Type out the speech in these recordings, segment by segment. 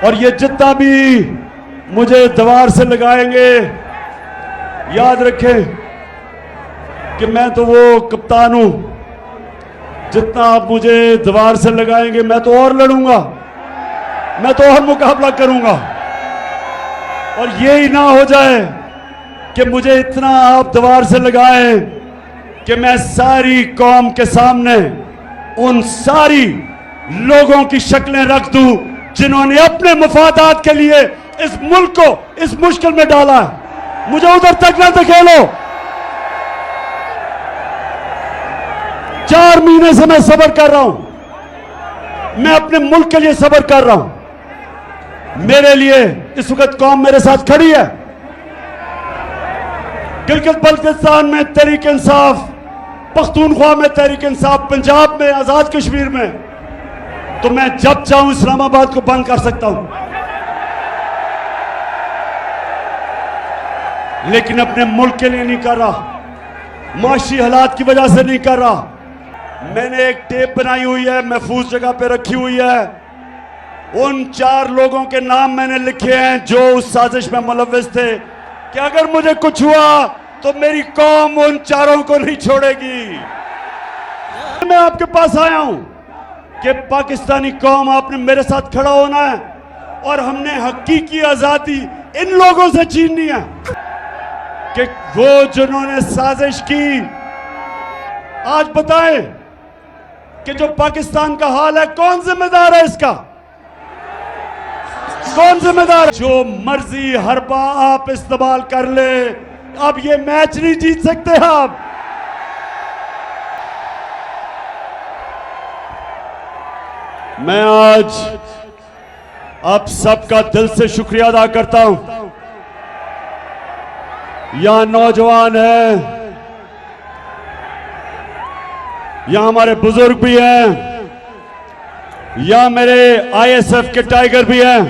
और ये जितना भी मुझे दीवार से लगाएंगे, याद रखें कि मैं तो वो कप्तान हूं। जितना आप मुझे दीवार से लगाएंगे मैं तो और लड़ूंगा, मैं तो और मुकाबला करूंगा। और यही ना हो जाए कि मुझे इतना आप दीवार से लगाएं कि मैं सारी कौम के सामने उन सारी लोगों की शक्लें रख दूं जिन्होंने अपने मफादात के लिए इस मुल्क को इस मुश्किल में डाला है। मुझे उधर तक ना धकेलो। 4 महीने से मैं सब्र कर रहा हूं, मैं अपने मुल्क के लिए सब्र कर रहा हूं। मेरे लिए इस वक्त कौम मेरे साथ खड़ी है। गिलगित बल्तिस्तान में तहरीक इंसाफ, पख्तूनख्वा में तहरीक इंसाफ, पंजाब में, आजाद कश्मीर में, तो मैं जब चाहूं इस्लामाबाद को बंद कर सकता हूं, लेकिन अपने मुल्क के लिए नहीं कर रहा, माशी हालात की वजह से नहीं कर रहा। मैंने एक टेप बनाई हुई है, महफूज जगह पे रखी हुई है। उन 4 लोगों के नाम मैंने लिखे हैं जो उस साजिश में मुलव्विस थे कि अगर मुझे कुछ हुआ तो मेरी कौम उन 4 को नहीं छोड़ेगी। मैं आपके पास आया हूं कि पाकिस्तानी कौम, आपने मेरे साथ खड़ा होना है और हमने हकीकी आजादी इन लोगों से छीननी है कि वो जिन्होंने साजिश की, आज बताएं कि जो पाकिस्तान का हाल है कौन जिम्मेदार है इसका? कौन जिम्मेदार है? जो मर्जी हरबा आप इस्तेमाल कर ले, अब ये मैच नहीं जीत सकते आप। मैं आज आप सबका दिल से शुक्रिया अदा करता हूं। यहां नौजवान हैं, यहां हमारे बुजुर्ग भी हैं, यहां मेरे आईएसएफ के टाइगर भी हैं,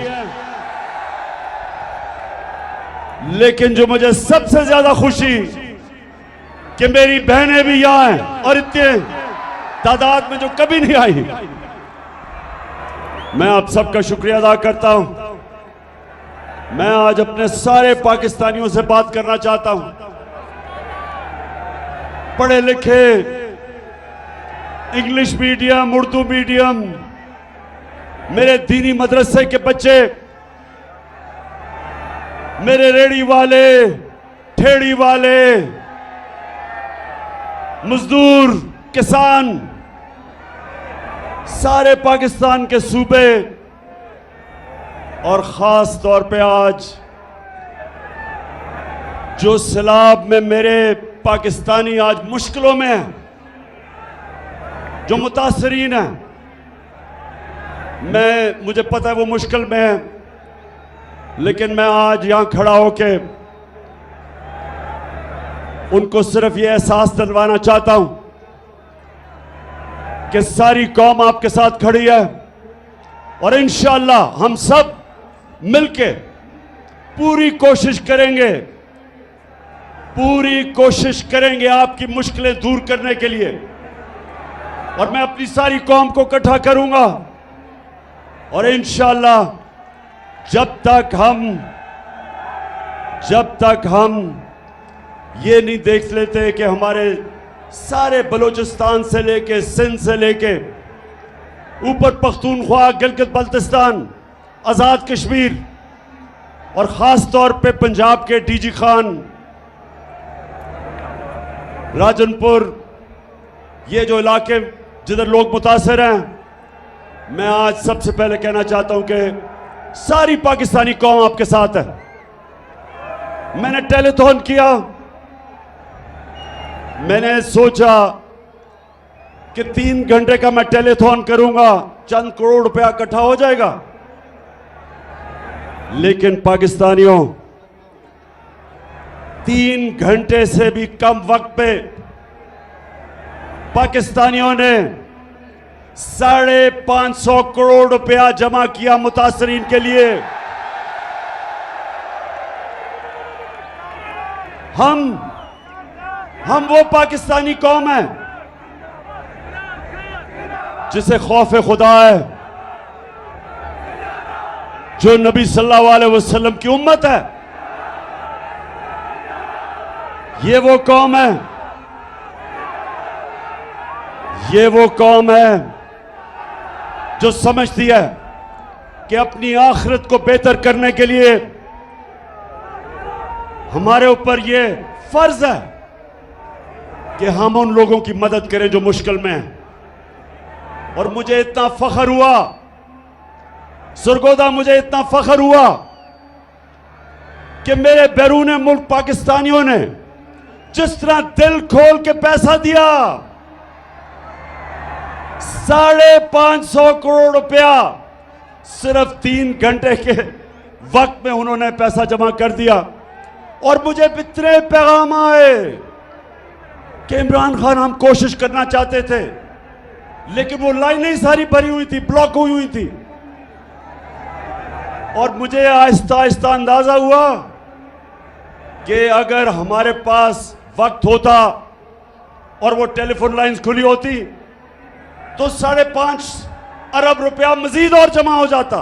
लेकिन जो मुझे सबसे ज्यादा खुशी कि मेरी बहनें भी यहां हैं और इतने तादाद में जो कभी नहीं आई। मैं आप सबका शुक्रिया अदा करता हूं। मैं आज अपने सारे पाकिस्तानियों से बात करना चाहता हूं। पढ़े लिखे, इंग्लिश मीडियम, उर्दू मीडियम, मेरे दीनी मदरसे के बच्चे, मेरे रेड़ी वाले, ठेड़ी वाले, मजदूर, किसान, सारे पाकिस्तान के सूबे और खास तौर पे आज जो सैलाब में मेरे पाकिस्तानी आज मुश्किलों में हैं, जो मुतासरीन हैं, मुझे पता है वो मुश्किल में है, लेकिन मैं आज यहां खड़ा होके उनको सिर्फ ये एहसास दिलवाना चाहता हूं कि सारी कौम आपके साथ खड़ी है और इंशाअल्लाह हम सब मिलके पूरी कोशिश करेंगे आपकी मुश्किलें दूर करने के लिए। और मैं अपनी सारी कौम को इकट्ठा करूंगा और इंशाअल्लाह जब तक हम ये नहीं देख लेते कि हमारे सारे बलूचिस्तान से लेके सिंध से लेके ऊपर पख्तूनख्वा, गिलगित बल्तिस्तान, आजाद कश्मीर और खास तौर पे पंजाब के डीजी खान, राजनपुर, ये जो इलाके जिधर लोग मुतासर हैं, मैं आज सबसे पहले कहना चाहता हूं कि सारी पाकिस्तानी कौम आपके साथ है। मैंने टेलीथॉन किया, मैंने सोचा कि 3 घंटे का मैं टेलीथॉन करूंगा, चंद करोड़ रुपया इकट्ठा हो जाएगा। लेकिन पाकिस्तानियों, 3 घंटे से भी कम वक्त पे पाकिस्तानियों ने 550 करोड़ रुपया जमा किया मुतासरीन के लिए। हम वो पाकिस्तानी कौम है जिसे खौफ खुदा है, जो नबी सल्लल्लाहु अलैहि वसल्लम की उम्मत है। ये वो कौम है, ये वो कौम है जो समझती है कि अपनी आखिरत को बेहतर करने के लिए हमारे ऊपर ये फर्ज है कि हम उन लोगों की मदद करें जो मुश्किल में हैं। और मुझे इतना फख्र हुआ सरगोदा, मुझे इतना फख्र हुआ कि मेरे बैरून मुल्क पाकिस्तानियों ने जिस तरह दिल खोल के पैसा दिया, 550 करोड़ रुपया सिर्फ 3 घंटे के वक्त में उन्होंने पैसा जमा कर दिया। और मुझे इतने पैगाम आए कि इमरान खान हम कोशिश करना चाहते थे, लेकिन वो लाइनें ही सारी भरी हुई थी, ब्लॉक हुई थी। और मुझे आहिस्ता आहिस्ता अंदाजा हुआ कि अगर हमारे पास वक्त होता और वो टेलीफोन लाइंस खुली होती तो 5.5 अरब रुपया मजीद और जमा हो जाता।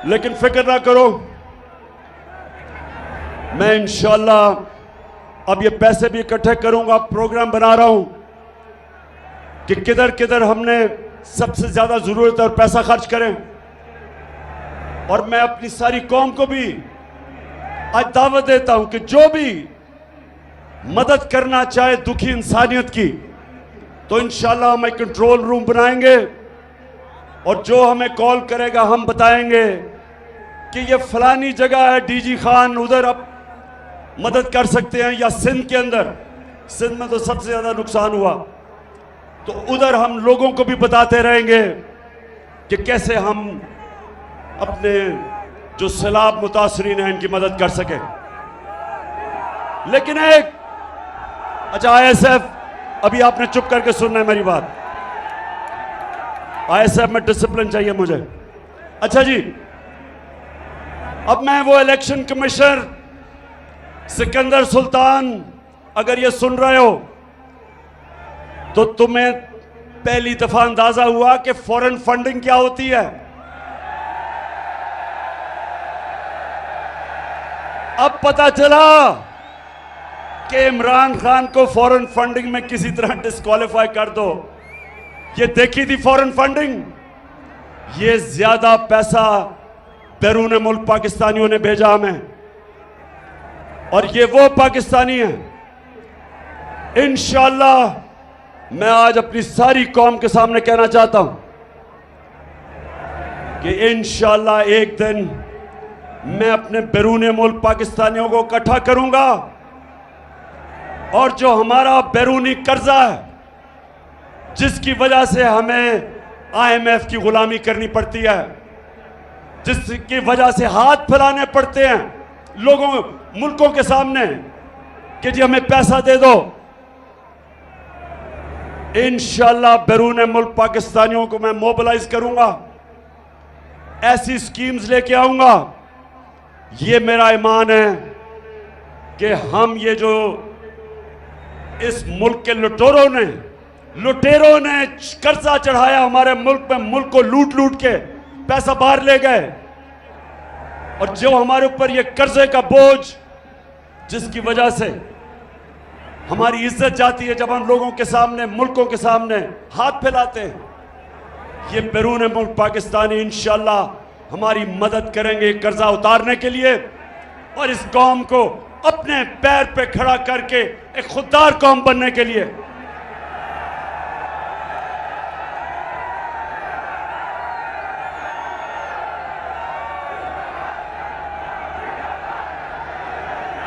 लेकिन फिक्र ना करो, मैं इंशाअल्लाह अब ये पैसे भी इकट्ठे करूंगा। प्रोग्राम बना रहा हूं कि किधर किधर हमने सबसे ज्यादा जरूरत है और पैसा खर्च करें। और मैं अपनी सारी कौम को भी आज दावत देता हूं कि जो भी मदद करना चाहे दुखी इंसानियत की, तो इंशाल्लाह हम एक कंट्रोल रूम बनाएंगे और जो हमें कॉल करेगा हम बताएंगे कि ये फलानी जगह है, डीजी खान उधर आप मदद कर सकते हैं, या सिंध के अंदर, सिंध में तो सबसे ज्यादा नुकसान हुआ, तो उधर हम लोगों को भी बताते रहेंगे कि कैसे हम अपने जो सैलाब मुतासरीन हैं इनकी मदद कर सके। लेकिन एक अच्छा आईएसएफ, अभी आपने चुप करके सुनना है मेरी बात। आईएसएफ में डिसिप्लिन चाहिए मुझे। अच्छा जी, अब मैं वो इलेक्शन कमिश्नर सिकंदर सुल्तान, अगर ये सुन रहे हो तो तुम्हें पहली दफा अंदाजा हुआ कि फॉरेन फंडिंग क्या होती है। अब पता चला कि इमरान खान को फॉरेन फंडिंग में किसी तरह डिस्क्वालीफाई कर दो। ये देखी थी फॉरेन फंडिंग, ये ज्यादा पैसा बैरून मुल्क पाकिस्तानियों ने भेजा हमें, और ये वो पाकिस्तानी हैं। इंशाअल्लाह मैं आज अपनी सारी कौम के सामने कहना चाहता हूं कि इंशाअल्लाह एक दिन मैं अपने बैरून मुल्क पाकिस्तानियों को इकट्ठा करूंगा, और जो हमारा बैरूनी कर्जा है, जिसकी वजह से हमें आईएमएफ की गुलामी करनी पड़ती है, जिसकी वजह से हाथ फैलाने पड़ते हैं लोगों मुल्कों के सामने कि जी हमें पैसा दे दो, इंशाअल्लाह बैरून मुल्क पाकिस्तानियों को मैं मोबिलाइज करूंगा, ऐसी स्कीम्स लेके आऊंगा। ये मेरा ईमान है कि हम ये जो इस मुल्क के लुटेरों ने कर्जा चढ़ाया हमारे मुल्क में, मुल्क को लूट लूट के पैसा बाहर ले गए, और जो हमारे ऊपर ये कर्जे का बोझ, जिसकी वजह से हमारी इज्जत जाती है जब हम लोगों के सामने, मुल्कों के सामने हाथ फैलाते हैं। ये बैरून मुल्क पाकिस्तानी इंशाअल्लाह हमारी मदद करेंगे कर्जा उतारने के लिए, और इस कौम को अपने पैर पे खड़ा करके एक खुददार कौम बनने के लिए।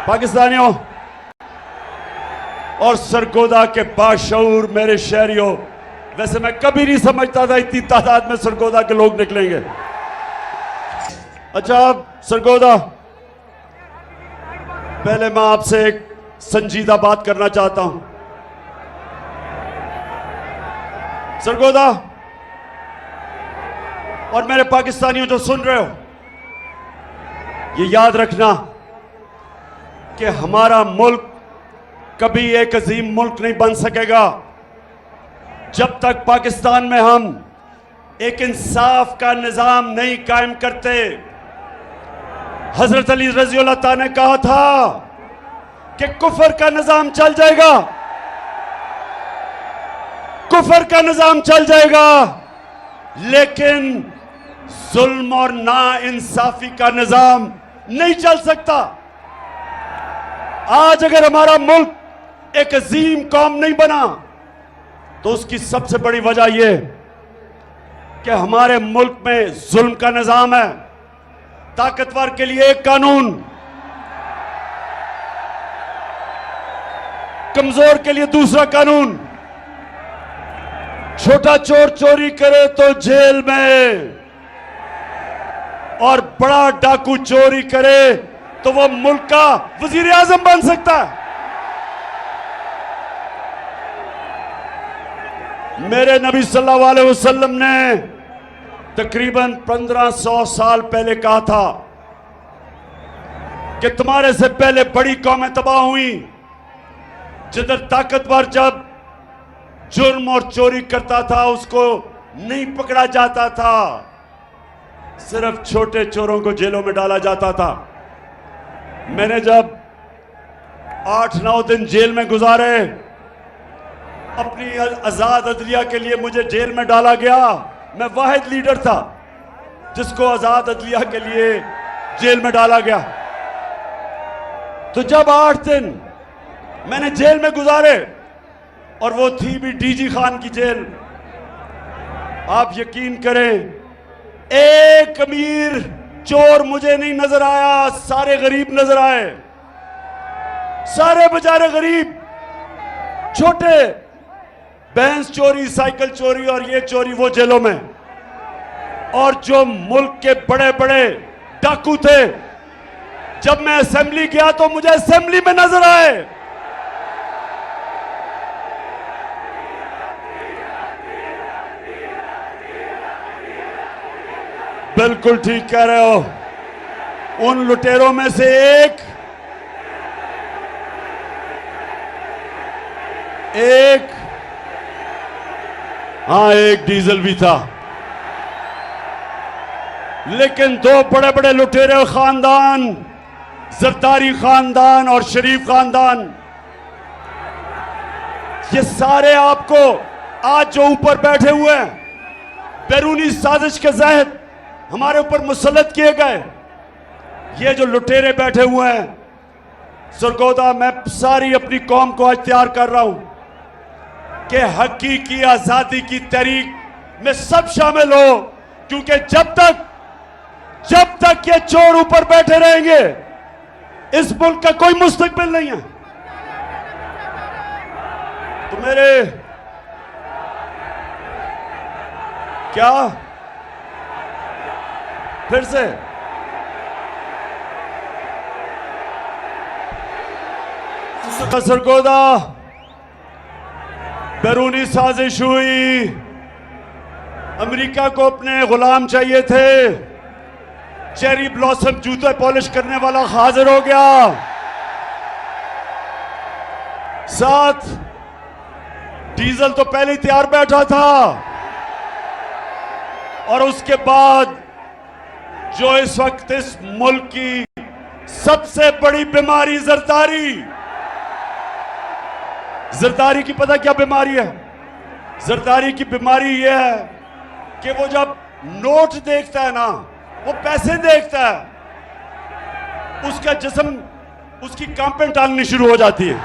पाकिस्तानियों और सरगोदा के बाशऊर मेरे शहरियों, वैसे मैं कभी नहीं समझता था इतनी तादाद में सरगोदा के लोग निकलेंगे। अच्छा सरगोदा, पहले मैं आपसे एक संजीदा बात करना चाहता हूं। सरगोदा और मेरे पाकिस्तानियों जो सुन रहे हो, ये याद रखना कि हमारा मुल्क कभी एक अजीम मुल्क नहीं बन सकेगा जब तक पाकिस्तान में हम एक इंसाफ का निजाम नहीं कायम करते। हजरत अली रजी अल्लाह तआला ने कहा था कि कुफर का निजाम चल जाएगा, कुफर का निजाम चल जाएगा, लेकिन जुल्म और ना इंसाफी का निजाम नहीं चल सकता। आज अगर हमारा मुल्क एक अजीम कौम नहीं बना तो उसकी सबसे बड़ी वजह यह कि हमारे मुल्क में जुल्म का निजाम है। ताकतवर के लिए एक कानून, कमजोर के लिए दूसरा कानून। छोटा चोर चोरी करे तो जेल में, और बड़ा डाकू चोरी करे तो वो मुल्क का वजीर आजम बन सकता है। मेरे नबी सल्लल्लाहु अलैहि वसल्लम ने तकरीबन 1500 साल पहले कहा था कि तुम्हारे से पहले बड़ी कौमें तबाह हुई, जिधर ताकतवर जब जुर्म और चोरी करता था उसको नहीं पकड़ा जाता था, सिर्फ छोटे चोरों को जेलों में डाला जाता था। मैंने जब 8-9 दिन जेल में गुजारे, अपनी आजाद अदलिया के लिए मुझे जेल में डाला गया। मैं वाहिद लीडर था जिसको आजाद अदलिया के लिए जेल में डाला गया। तो जब 8 दिन मैंने जेल में गुजारे, और वो थी भी डीजी खान की जेल, आप यकीन करें एक अमीर चोर मुझे नहीं नजर आया, सारे गरीब नजर आए, सारे बेचारे गरीब। छोटे भैंस चोरी, साइकिल चोरी और ये चोरी वो जेलों में। और जो मुल्क के बड़े बड़े डाकू थे, जब मैं असेंबली गया तो मुझे असेंबली में नजर आए। बिल्कुल ठीक कह रहे हो। उन लुटेरों में से एक हाँ, एक डीजल भी था। लेकिन दो बड़े बड़े लुटेरे खानदान, जरदारी खानदान और शरीफ खानदान, ये सारे आपको आज जो ऊपर बैठे हुए हैं, बैरूनी साजिश के तहत हमारे ऊपर मुसल्लत किए गए। ये जो लुटेरे बैठे हुए हैं, सरगोदा, मैं सारी अपनी कौम को आज तैयार कर रहा हूं कि हकीकी आजादी की तहरीक में सब शामिल हो, क्योंकि जब तक ये चोर ऊपर बैठे रहेंगे, इस मुल्क का कोई मुस्तकबिल नहीं है। तो मेरे क्या फिर से सरगोदा बैरूनी साजिश हुई, अमेरिका को अपने गुलाम चाहिए थे, चेरी ब्लॉसम जूते पॉलिश करने वाला हाजिर हो गया, साथ डीजल तो पहले ही तैयार बैठा था, और उसके बाद जो इस वक्त इस मुल्क की सबसे बड़ी बीमारी जरदारी की पता क्या बीमारी है? जरदारी की बीमारी यह है कि वो जब नोट देखता है ना, वो पैसे देखता है, उसका जिस्म, उसकी कांपें टांगनी शुरू हो जाती है,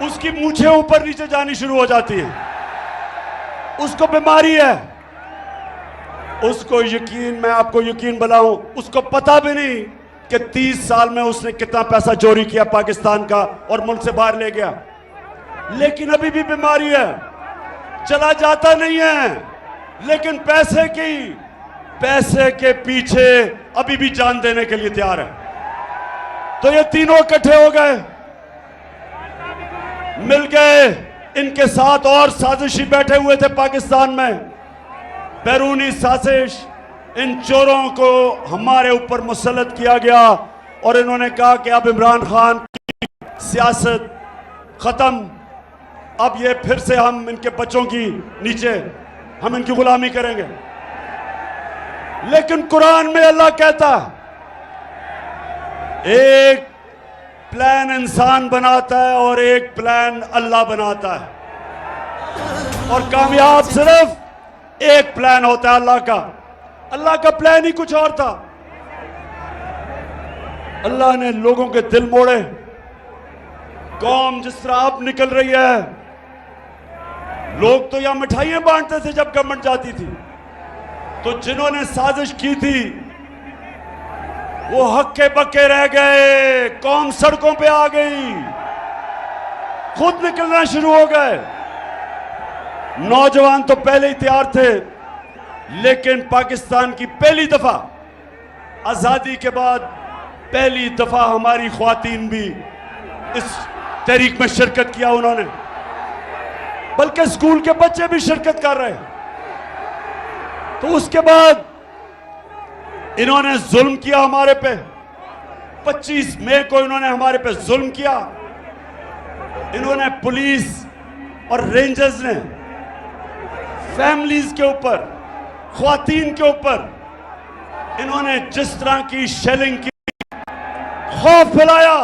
उसकी मूछें ऊपर नीचे जानी शुरू हो जाती है। उसको बीमारी है। उसको यकीन, मैं आपको यकीन बनाऊं, उसको पता भी नहीं कि 30 साल में उसने कितना पैसा चोरी किया पाकिस्तान का और मुल्क से बाहर ले गया, लेकिन अभी भी बीमारी है, चला जाता नहीं है, लेकिन पैसे के पीछे अभी भी जान देने के लिए तैयार है। तो ये तीनों इकट्ठे हो गए, मिल गए, इनके साथ और साजिशी बैठे हुए थे पाकिस्तान में, बैरूनी साजिश। इन चोरों को हमारे ऊपर मुसल्लत किया गया और इन्होंने कहा कि अब इमरान खान की सियासत खत्म, अब ये फिर से हम इनके बच्चों की नीचे हम इनकी गुलामी करेंगे। लेकिन कुरान में अल्लाह कहता एक प्लान इंसान बनाता है और एक प्लान अल्लाह बनाता है, और कामयाब सिर्फ एक प्लान होता है अल्लाह का। अल्लाह का प्लान ही कुछ और था। अल्लाह ने लोगों के दिल मोड़े। कौम जिस तरह अब निकल रही है, लोग तो यहां मिठाइयां बांटते थे जब गवर्नमेंट जाती थी, तो जिन्होंने साजिश की थी वो हक्के बक्के रह गए। कौम सड़कों पे आ गई, खुद निकलना शुरू हो गए। नौजवान तो पहले ही तैयार थे, लेकिन पाकिस्तान की पहली दफा आजादी के बाद पहली दफा हमारी ख्वातीन भी इस तहरीक में शिरकत किया उन्होंने, बल्कि स्कूल के बच्चे भी शिरकत कर रहे हैं। तो उसके बाद इन्होंने जुल्म किया हमारे पे। 25 मई को इन्होंने हमारे पे जुल्म किया। इन्होंने पुलिस और रेंजर्स ने फैमिलीज के ऊपर, ख्वातीन के ऊपर इन्होंने जिस तरह की शेलिंग की, खौफ फैलाया,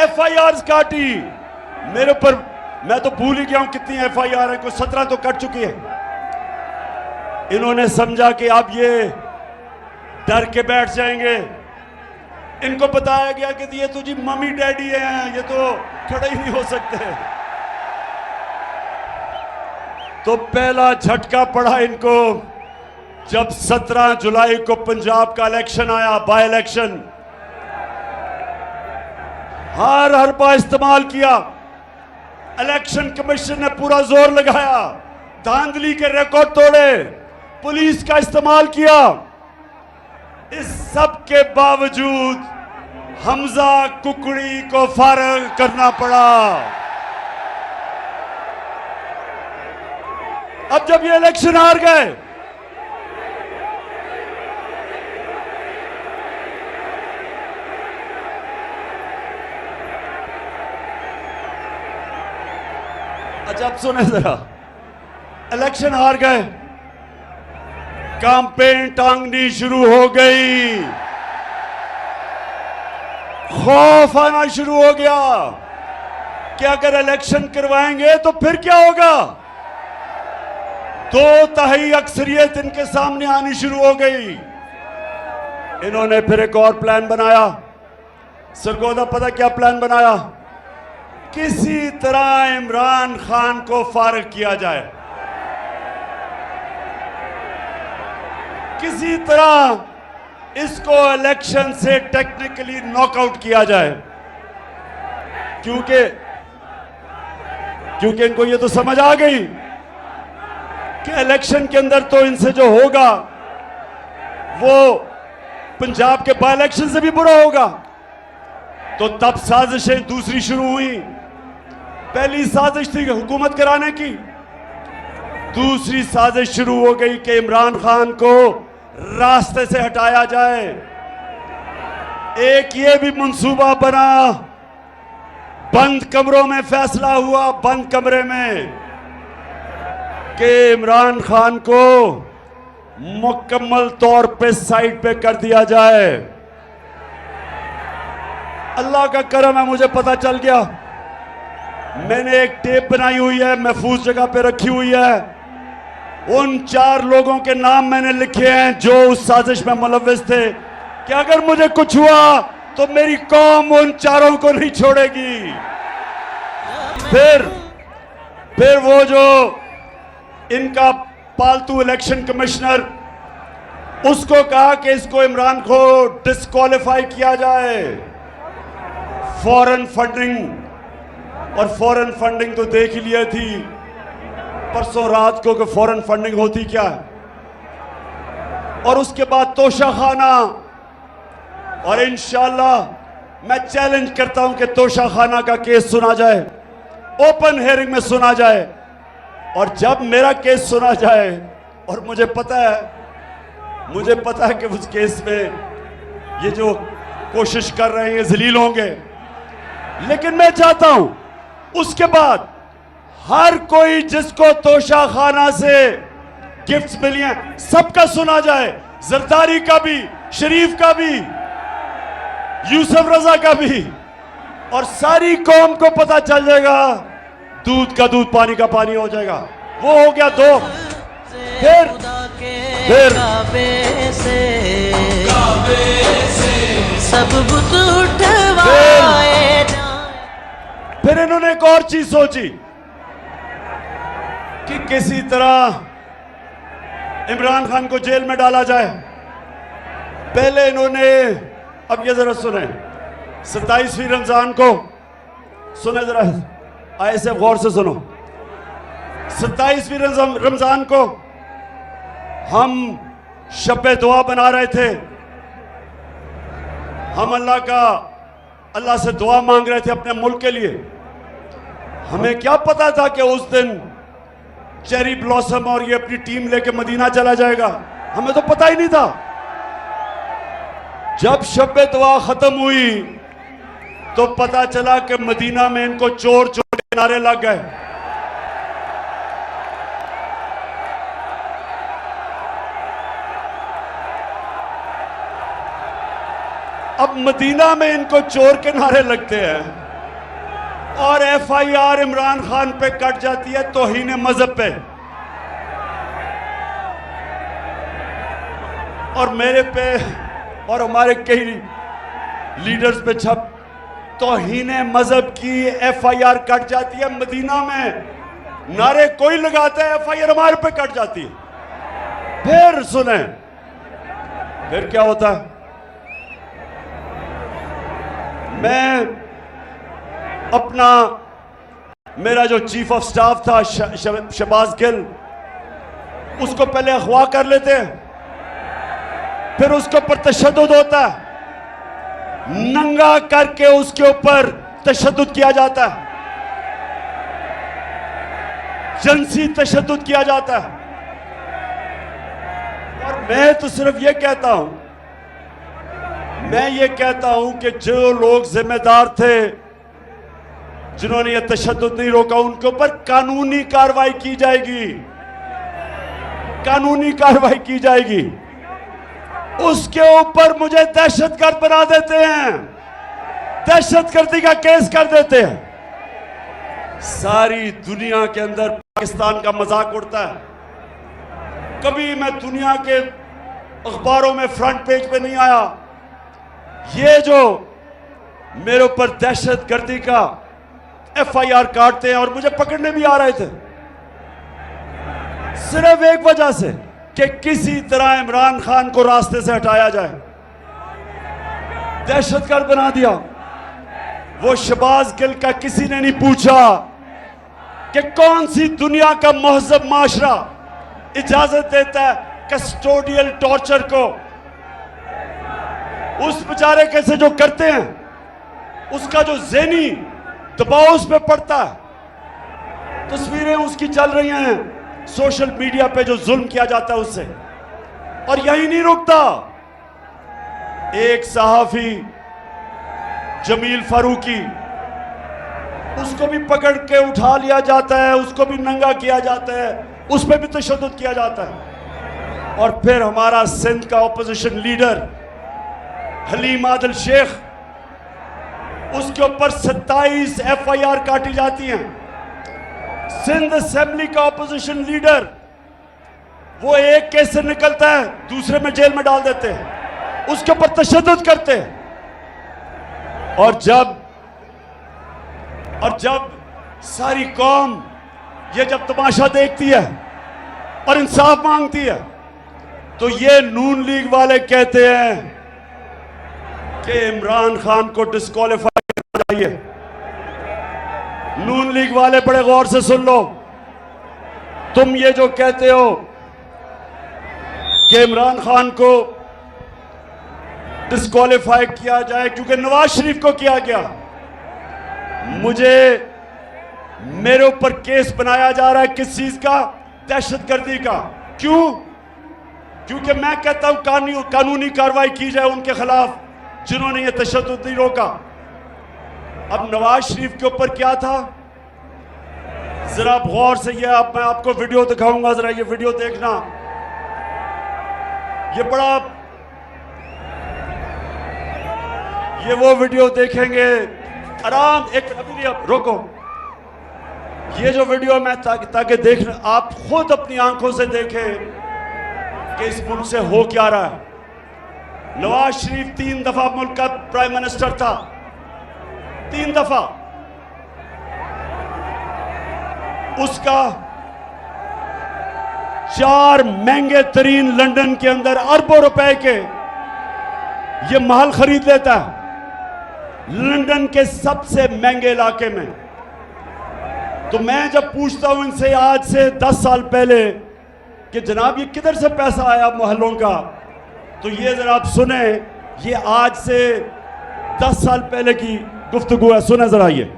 FIRs काटी मेरे ऊपर। मैं तो भूल ही गया हूं कितनी FIR है, कोई 17 तो कट चुकी है। इन्होंने समझा कि अब ये डर के बैठ जाएंगे। इनको बताया गया कि ये तो जी मम्मी डैडी हैं, ये तो खड़े ही नहीं हो सकते। तो पहला झटका पड़ा इनको जब 17 जुलाई को पंजाब का इलेक्शन आया, बाय इलेक्शन। हर हरबा इस्तेमाल किया। इलेक्शन कमीशन ने पूरा जोर लगाया, धांधली के रिकॉर्ड तोड़े, पुलिस का इस्तेमाल किया। इस सब के बावजूद हमजा कुकड़ी को फारग करना पड़ा। अब जब ये इलेक्शन हार गए, अच्छा अब सुने जरा, इलेक्शन हार गए, कैंपेन टांगनी शुरू हो गई, खौफ आना शुरू हो गया कि अगर इलेक्शन करवाएंगे तो फिर क्या होगा। 2/3 अक्सरियत इनके सामने आनी शुरू हो गई। इन्होंने फिर एक और प्लान बनाया। सरगोदा पता क्या प्लान बनाया? किसी तरह इमरान खान को फारिग किया जाए, किसी तरह इसको इलेक्शन से टेक्निकली नॉकआउट किया जाए, क्योंकि इनको ये तो समझ आ गई कि इलेक्शन के अंदर तो इनसे जो होगा वो पंजाब के बाय इलेक्शन से भी बुरा होगा। तो तब साजिशें दूसरी शुरू हुई। पहली साजिश थी हुकूमत कराने की, दूसरी साजिश शुरू हो गई कि इमरान खान को रास्ते से हटाया जाए। एक ये भी मंसूबा बना, बंद कमरों में फैसला हुआ, बंद कमरे में, कि इमरान खान को मुकम्मल तौर पे साइड पे कर दिया जाए। अल्लाह का करम है, मुझे पता चल गया। मैंने एक टेप बनाई हुई है, महफूज जगह पे रखी हुई है। उन 4 लोगों के नाम मैंने लिखे हैं जो उस साजिश में मुलव्विस थे, कि अगर मुझे कुछ हुआ तो मेरी कौम उन 4 को नहीं छोड़ेगी। फिर वो जो इनका पालतू इलेक्शन कमिश्नर, उसको कहा कि इसको इमरान को डिस्क्वालीफाई किया जाए। फॉरेन फंडिंग, और फॉरेन फंडिंग तो देख ही लिया थी परसों रात को कि फॉरेन फंडिंग होती क्या है। और उसके बाद तोशाखाना, और इंशाल्लाह मैं चैलेंज करता हूं कि तोशाखाना का केस सुना जाए, ओपन हेयरिंग में सुना जाए। और जब मेरा केस सुना जाए, और मुझे पता है कि उस केस में ये जो कोशिश कर रहे हैं ये जलील होंगे, लेकिन मैं चाहता हूं उसके बाद हर कोई जिसको तोशा खाना से गिफ्ट्स मिली हैं सबका सुना जाए, जरदारी का भी, शरीफ का भी, यूसुफ रजा का भी, और सारी कौम को पता चल जाएगा, दूध का दूध पानी का पानी हो जाएगा। वो हो गया दो। फिर सब बुत उठवाए फिर इन्होंने एक और चीज सोची कि किसी तरह इमरान खान को जेल में डाला जाए। पहले इन्होंने, अब ये जरा सुने, 27वीं रमजान को सुने, जरा ऐसे गौर से सुनो। 27वीं रमजान को हम शब दुआ बना रहे थे। हम अल्लाह से दुआ मांग रहे थे अपने मुल्क के लिए। हमें क्या पता था कि उस दिन चेरी ब्लॉसम और ये अपनी टीम लेके मदीना चला जाएगा, हमें तो पता ही नहीं था। जब शब दुआ खत्म हुई तो पता चला कि मदीना में इनको चोर चोर के नारे लग गए। अब मदीना में इनको चोर के नारे लगते हैं और FIR इमरान खान पे कट जाती है तौहीन मजहब पे। और मेरे पे और हमारे कई लीडर्स पे छप तौहीन मजहब की FIR कट जाती है मदीना में। नारे कोई लगाता है, FIR हमारे पे कट जाती है। फिर सुने, फिर क्या होता है। मैं अपना, मेरा जो चीफ ऑफ स्टाफ था शहबाज गिल, उसको पहले अगवा कर लेते हैं, फिर उसके ऊपर तशद्दुद होता है, नंगा करके उसके ऊपर तशद्दुद किया जाता है, जिनसी तशद्दुद किया जाता है। और मैं तो सिर्फ ये कहता हूं, मैं ये कहता हूं कि जो लोग जिम्मेदार थे, जिन्होंने ये तशद्दुद नहीं रोका, उनके ऊपर कानूनी कार्रवाई की जाएगी, कानूनी कार्रवाई की जाएगी। उसके ऊपर मुझे दहशतगर्द बना देते हैं, दहशतगर्दी का केस कर देते हैं। सारी दुनिया के अंदर पाकिस्तान का मजाक उड़ता है। कभी मैं दुनिया के अखबारों में फ्रंट पेज पे नहीं आया। ये जो मेरे ऊपर दहशतगर्दी का FIR काटते हैं और मुझे पकड़ने भी आ रहे थे, सिर्फ एक वजह से कि किसी तरह इमरान खान को रास्ते से हटाया जाए, दहशतगर्द बना दिया। वो शहबाज गिल का किसी ने नहीं पूछा कि कौन सी दुनिया का महजब माशरा इजाजत देता है कस्टोडियल टॉर्चर को। उस बेचारे कैसे जो करते हैं, उसका जो ज़हनी दबाव उस पर पड़ता है। तस्वीरें उसकी चल रही हैं सोशल मीडिया पे, जो जुल्म किया जाता है उससे। और यही नहीं रुकता, एक सहाफी जमील फारूकी, उसको भी पकड़ के उठा लिया जाता है, उसको भी नंगा किया जाता है, उस पर भी तशद्दुद किया जाता है। और फिर हमारा सिंध का ऑपोजिशन लीडर हलीम आदिल शेख, उसके ऊपर 27 FIR काटी जाती हैं। सिंध असेंबली का ऑपोजिशन लीडर, वो एक केस से निकलता है दूसरे में जेल में डाल देते हैं, उसके ऊपर तशद्दुद करते हैं। और जब सारी कौम ये जब तमाशा देखती है और इंसाफ मांगती है, तो ये नून लीग वाले कहते हैं कि इमरान खान को डिस्क्वालीफाई करना चाहिए। नून लीग वाले बड़े गौर से सुन लो, तुम ये जो कहते हो कि इमरान खान को डिस्क्वालीफाई किया जाए क्योंकि नवाज शरीफ को किया गया, मेरे ऊपर केस बनाया जा रहा है किस चीज का? दहशतगर्दी का। क्यों? क्योंकि मैं कहता हूं कानूनी कार्रवाई की जाए उनके खिलाफ जिन्होंने ये तशद्दुद नहीं रोका। अब नवाज शरीफ के ऊपर क्या था? जरा गौर से ये मैं आपको वीडियो दिखाऊंगा, जरा ये वीडियो देखना। ये वो वीडियो देखेंगे आराम, एक अभी आप रोको। ये जो वीडियो मैं ताकि देख आप खुद अपनी आंखों से देखें कि इस मुल्क से हो क्या रहा है। नवाज शरीफ 3 दफा मुल्क का प्राइम मिनिस्टर था, 3 दफा। उसका 4 महंगे तरीन लंदन के अंदर अरबों रुपए के ये महल खरीद लेता है, लंदन के सबसे महंगे इलाके में। तो मैं जब पूछता हूं इनसे आज से 10 साल पहले कि जनाब ये किधर से पैसा आया महलों का, तो ये जरा आप सुने, ये आज से 10 साल पहले की गुफ्तगू है, सुने जरा ये।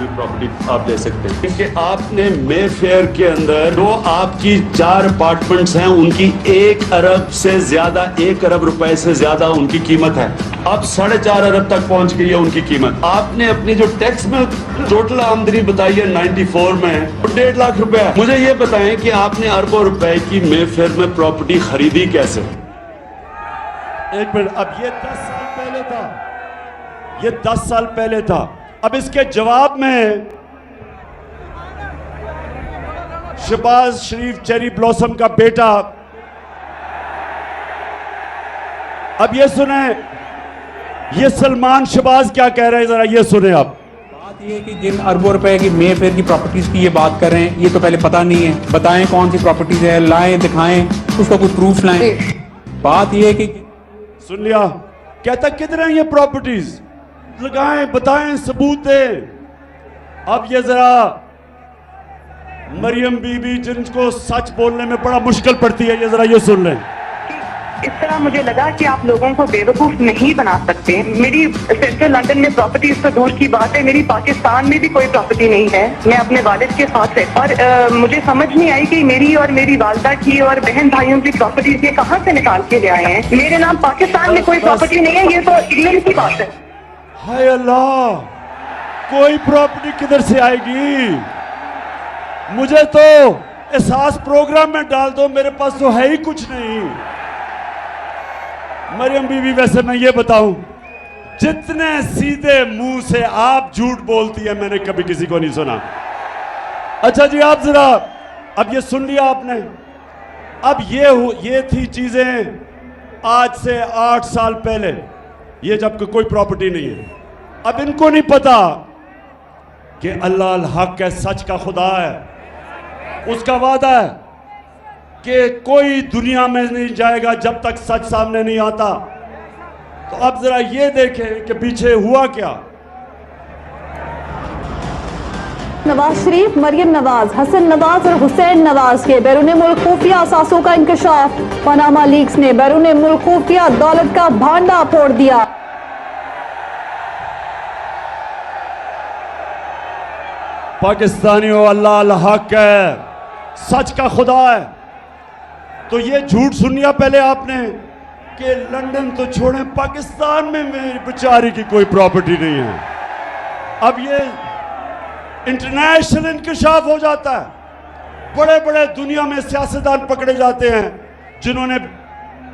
प्रॉपर्टी आप ले सकते हैं क्योंकि आपने मे फेयर के अंदर जो आपकी 4 अपार्टमेंट्स हैं उनकी 1 अरब से ज्यादा, 1 अरब रुपए से ज्यादा उनकी कीमत है। अब 4.5 अरब तक पहुंच गई है उनकी कीमत। आपने अपनी जो टैक्स में टोटल आमदनी बताई है 94 में 1.5 लाख रुपए है। मुझे ये बताएं कि आपने अरबों रुपए की मे फेयर में प्रॉपर्टी खरीदी कैसे? एक मिनट, अब ये 10 साल पहले था, ये 10 साल पहले था। अब इसके जवाब में शहबाज शरीफ चेरी ब्लॉसम का बेटा, अब ये सुने, ये सलमान शहबाज क्या कह रहे हैं, जरा ये सुने आप। बात ये कि जिन अरबों रुपए की मे फेयर की प्रॉपर्टीज की ये बात कर रहे हैं, ये तो पहले पता नहीं है। बताएं कौन सी प्रॉपर्टीज है, लाएं, दिखाएं, उसका कुछ प्रूफ लाएं। बात ये कि सुन लिया, कहता किधर है ये प्रॉपर्टीज, लगाएं, बताएं, सबूत दें। अब ये जरा मरियम बीबी जिनको सच बोलने में बड़ा मुश्किल पड़ती है, ये जरा ये सुन लें। इस तरह मुझे लगा कि आप लोगों को बेवकूफ नहीं बना सकते। मेरी सेंट्रल लंदन में प्रॉपर्टीज तो दूर की बात है, मेरी पाकिस्तान में भी कोई प्रॉपर्टी नहीं है। मैं अपने वालिद के साथ है और मुझे समझ नहीं आई कि मेरी और मेरी वालदा की और बहन भाइयों की प्रॉपर्टीज ये कहाँ से निकाल के ले आए हैं। मेरे नाम पाकिस्तान में कोई प्रॉपर्टी नहीं है, ये तो इंग्लैंड की बात है। हाय अल्लाह, कोई प्रॉपर्टी किधर से आएगी? मुझे तो एहसास प्रोग्राम में डाल दो, मेरे पास तो है ही कुछ नहीं। मरियम बीबी, वैसे मैं ये बताऊं, जितने सीधे मुंह से आप झूठ बोलती है मैंने कभी किसी को नहीं सुना। अच्छा जी, आप जरा अब ये सुन लिया आपने। अब ये थी चीजें आज से 8 साल पहले, ये जब कोई प्रॉपर्टी नहीं है। अब इनको नहीं पता कि अल्लाह अल हक है, सच का खुदा है, उसका वादा है कि कोई दुनिया में नहीं जाएगा जब तक सच सामने नहीं आता। तो अब जरा ये देखें कि पीछे हुआ क्या। नवाज शरीफ, मरियम नवाज, हसन नवाज और हुसैन नवाज के बैरून मुल्क खुफिया असासों का इंकशाफ। पनामा लीक्स ने बैरून मुल्क खुफिया दौलत का भांडा फोड़ दिया। पाकिस्तानियों, अल्लाह अल हक है, सच का खुदा है। तो ये झूठ सुनिया पहले आपने कि लंदन तो छोड़े, पाकिस्तान में मेरी बेचारी की कोई प्रॉपर्टी नहीं है। अब ये इंटरनेशनल इंकशाफ हो जाता है, बड़े बड़े दुनिया में सियासतदान पकड़े जाते हैं जिन्होंने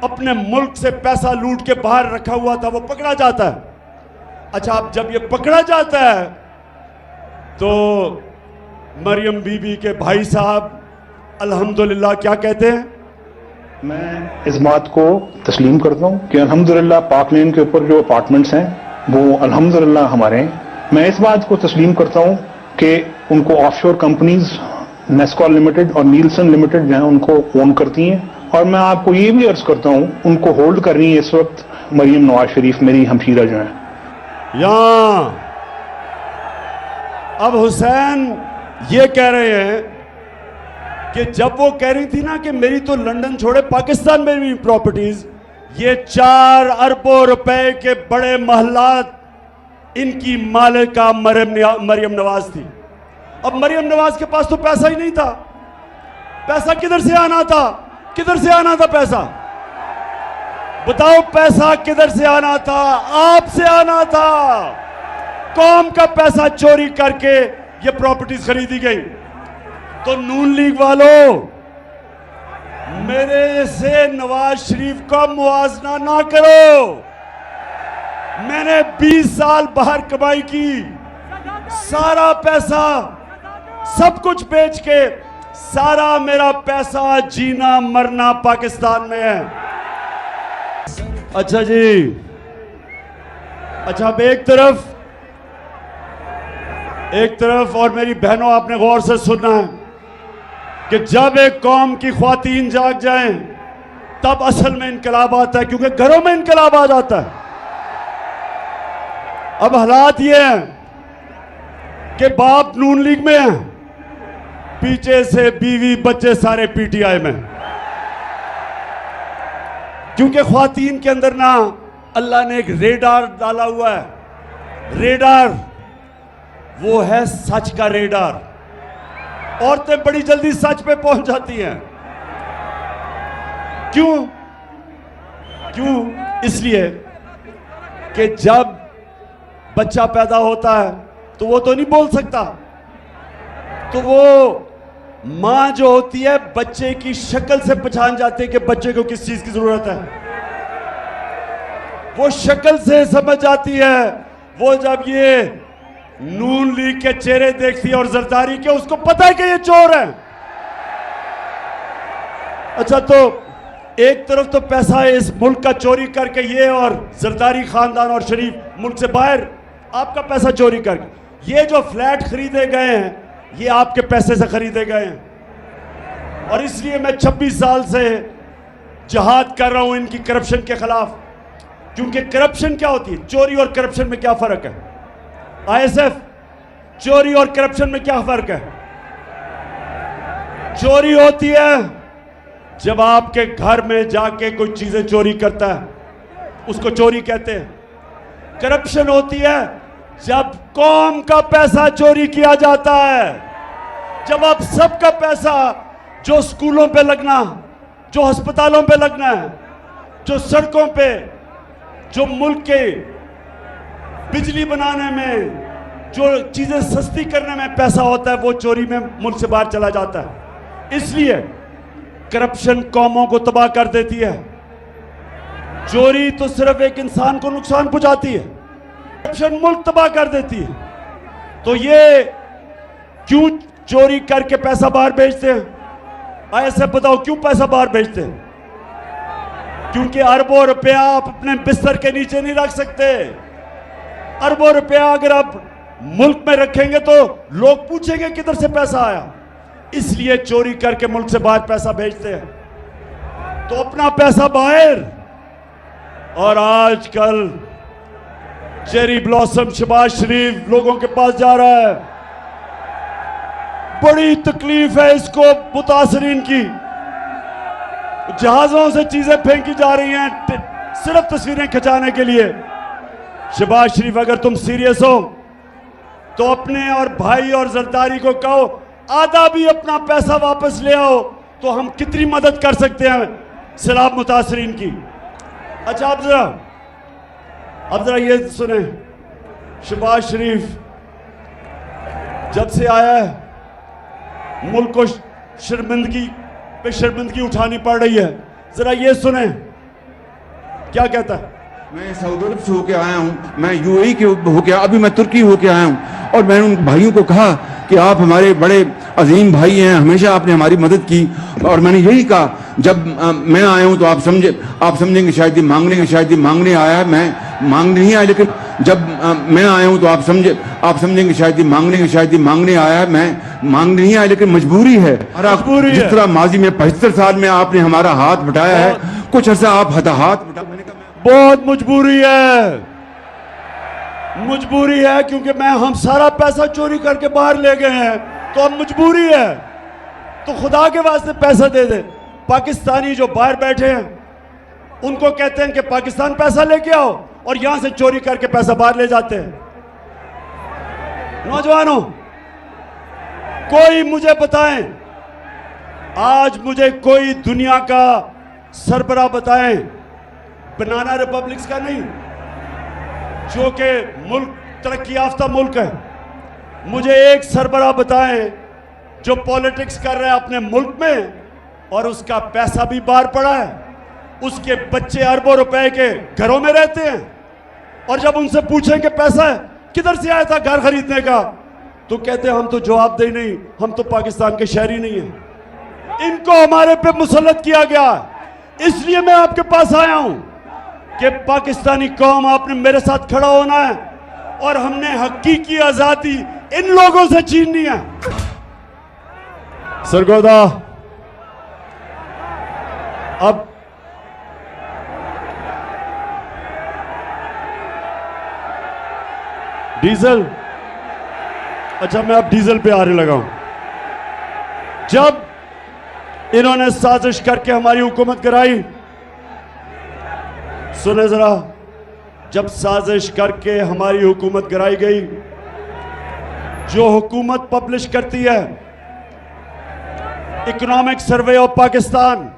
अपने मुल्क से पैसा लूट के बाहर रखा हुआ था, वो पकड़ा जाता है। अच्छा, अब जब ये पकड़ा जाता है तो मरियम बीबी के भाई साहब अल्हम्दुलिल्लाह क्या कहते हैं? मैं इस बात को तस्लीम करता हूँ कि अल्हम्दुलिल्लाह पाक लेन के ऊपर जो अपार्टमेंट्स हैं वो अल्हम्दुलिल्लाह हमारे हैं। मैं इस बात को तस्लीम करता हूँ कि उनको ऑफशोर कंपनीज नेस्कॉल लिमिटेड और नीलसन लिमिटेड जो है उनको ओन करती हैं। और मैं आपको ये भी अर्ज करता हूँ उनको होल्ड कर रही है इस वक्त मरियम नवाज शरीफ, मेरी हमशीरा जो है। यहाँ अब हुसैन ये कह रहे हैं कि जब वो कह रही थी ना कि मेरी तो लंदन छोड़े पाकिस्तान में भी प्रॉपर्टीज, ये 4 अरबों रुपए के बड़े महलात इनकी मालिका मरियम नवाज थी। अब मरियम नवाज के पास तो पैसा ही नहीं था। पैसा किधर से आना था? किधर से आना था पैसा? बताओ पैसा किधर से आना था? आपसे आना था। कौम का पैसा चोरी करके ये प्रॉपर्टीज खरीदी गई। तो नून लीग वालों, मेरे से नवाज शरीफ का मुआवजा ना करो। मैंने 20 साल बाहर कमाई की, सारा पैसा सब कुछ बेच के, सारा मेरा पैसा जीना मरना पाकिस्तान में है। अच्छा जी, अच्छा अब एक तरफ और मेरी बहनों, आपने गौर से सुनना है कि जब एक कौम की ख्वातीन जाग जाएं तब असल में इनकलाब आता है, क्योंकि घरों में इनकलाब आ जाता है। अब हालात ये हैं कि बाप नून लीग में है, पीछे से बीवी बच्चे सारे पीटीआई में, क्योंकि ख्वातीन के अंदर ना अल्लाह ने एक रेडार डाला हुआ है। रेडार वो है सच का रेडार। औरतें बड़ी जल्दी सच पे पहुंच जाती हैं। क्यों? इसलिए कि जब बच्चा पैदा होता है तो वो तो नहीं बोल सकता, तो वो मां जो होती है बच्चे की शक्ल से पहचान जाती है कि बच्चे को किस चीज की जरूरत है। वो शक्ल से समझ जाती है। वो जब ये नून लीग के चेहरे देखती है और जरदारी के, उसको पता है कि ये चोर है। अच्छा, तो एक तरफ तो पैसा इस मुल्क का चोरी करके ये और जरदारी खानदान और शरीफ मुल्क से बाहर आपका पैसा चोरी करके, ये जो फ्लैट खरीदे गए हैं ये आपके पैसे से खरीदे गए हैं। और इसलिए मैं 26 साल से जहाद कर रहा हूं इनकी करप्शन के खिलाफ। क्योंकि करप्शन क्या होती है? चोरी और करप्शन में क्या फर्क है? आईएसएफ, चोरी और करप्शन में क्या फर्क है? चोरी होती है जब आपके घर में जाके कोई चीजें चोरी करता है, उसको चोरी कहते हैं। करप्शन होती है जब कौम का पैसा चोरी किया जाता है, जब आप सबका पैसा जो स्कूलों पे लगना, जो अस्पतालों पे लगना है, जो सड़कों पे, जो मुल्क के बिजली बनाने में, जो चीजें सस्ती करने में पैसा होता है, वो चोरी में मुल्क से बाहर चला जाता है। इसलिए करप्शन कौमों को तबाह कर देती है। चोरी तो सिर्फ एक इंसान को नुकसान पहुंचाती है, करप्शन मुल्क तबाह कर देती है। तो ये क्यों चोरी करके पैसा बाहर भेजते हैं? ऐसे बताओ क्यों पैसा बाहर भेजते हैं? क्योंकि अरबों रुपया आप अपने बिस्तर के नीचे नहीं रख सकते। अरबों रुपया अगर आप मुल्क में रखेंगे तो लोग पूछेंगे किधर से पैसा आया। इसलिए चोरी करके मुल्क से बाहर पैसा भेजते हैं। तो अपना पैसा बाहर, और आजकल चेरी ब्लॉसम शहबाज शरीफ लोगों के पास जा रहा है। बड़ी तकलीफ है इसको मुतासरीन की। जहाजों से चीजें फेंकी जा रही हैं सिर्फ तस्वीरें खिंचाने के लिए। शहबाज शरीफ, अगर तुम सीरियस हो तो अपने और भाई और जरदारी को कहो आधा भी अपना पैसा वापस ले आओ, तो हम कितनी मदद कर सकते हैं सैलाब मुतासरीन की। अच्छा, अब जरा ये सुने, शहबाज शरीफ जब से आया है मुल्क को शर्मिंदगी पे शर्मिंदगी उठानी पड़ रही है। जरा ये सुने क्या कहता है। मैं सऊदी अरब से होके आया हूँ, मैं यूएई के होके, अभी मैं तुर्की होके आया हूँ, और मैंने उन भाइयों को कहा कि आप हमारे बड़े अजीम भाई हैं, हमेशा आपने हमारी मदद की। और मैंने यही कहा, जब मैं आया हूँ तो आप समझेंगे शायद ये मांगने आया है। मैं मांगने नहीं आया, लेकिन जब मैं आया हूँ तो आप समझेंगे शायद ये मांगने आया है। मैं मांगने नहीं आया, लेकिन मजबूरी है। जिस तरह माजी में 75 साल में आपने हमारा हाथ बटाया है, कुछ अर्सा आप हाथ बटा। बहुत मजबूरी है क्योंकि हम सारा पैसा चोरी करके बाहर ले गए हैं, तो अब मजबूरी है। तो खुदा के वास्ते पैसा दे दे। पाकिस्तानी जो बाहर बैठे हैं उनको कहते हैं कि पाकिस्तान पैसा लेके आओ, और यहां से चोरी करके पैसा बाहर ले जाते हैं। नौजवानों, कोई मुझे बताएं, आज मुझे कोई दुनिया का सरबराह बताएं, बनाना रिपब्लिक्स का नहीं, जो कि मुल्क तरक्की याफ्ता मुल्क है। मुझे एक सरबराह बताएं जो पॉलिटिक्स कर रहा है अपने मुल्क में और उसका पैसा भी बाहर पड़ा है, उसके बच्चे अरबों रुपए के घरों में रहते हैं, और जब उनसे पूछें कि पैसा किधर से आया था घर खरीदने का, तो कहते हैं हम तो जवाबदेही नहीं, हम तो पाकिस्तान के शहरी नहीं हैं। इनको हमारे पे मुसल्लत किया गया, इसलिए मैं आपके पास आया हूं कि पाकिस्तानी कौम आपने मेरे साथ खड़ा होना है और हमने हकीकी आजादी इन लोगों से छीननी है। सरगोदा, अब डीजल, अच्छा मैं अब डीजल पे आने लगा हूं। जब इन्होंने साजिश करके हमारी हुकूमत कराई, सुने जरा, जब साजिश करके हमारी हुकूमत गिराई गई, जो हुकूमत पब्लिश करती है इकोनॉमिक सर्वे ऑफ पाकिस्तान,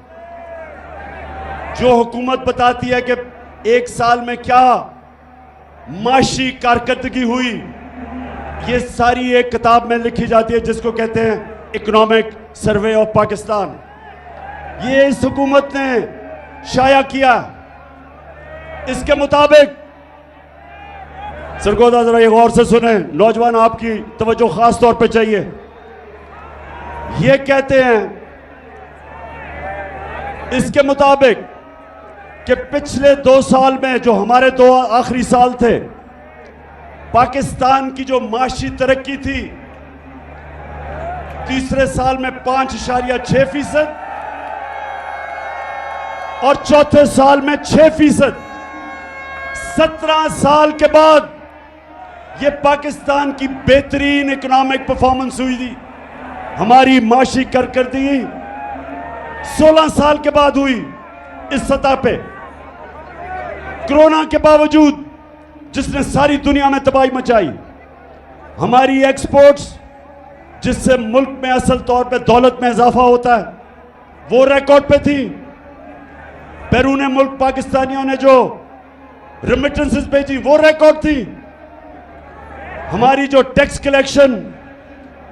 जो हुकूमत बताती है कि एक साल में क्या माशी कारकर्दगी हुई, ये सारी एक किताब में लिखी जाती है जिसको कहते हैं इकोनॉमिक सर्वे ऑफ पाकिस्तान। ये इस हुकूमत ने शाया किया। इसके मुताबिक, सरगोदा जरा ये गौर से सुने, नौजवान आपकी तवज्जो खास तौर पे चाहिए। ये कहते हैं इसके मुताबिक कि पिछले 2 साल में, जो हमारे 2 आखिरी साल थे, पाकिस्तान की जो माशी तरक्की थी, तीसरे साल में 5.6% और चौथे साल में 6%। 17 साल के बाद ये पाकिस्तान की बेहतरीन इकोनॉमिक परफॉर्मेंस हुई थी। हमारी माशी कारकर्दगी 16 साल के बाद हुई इस सतह पे। कोरोना के बावजूद, जिसने सारी दुनिया में तबाही मचाई, हमारी एक्सपोर्ट्स, जिससे मुल्क में असल तौर पे दौलत में इजाफा होता है, वो रिकॉर्ड पे थी। बैरून मुल्क पाकिस्तानियों ने जो रेमिटेंसेस भेजी, वो रिकॉर्ड थी। हमारी जो टैक्स कलेक्शन,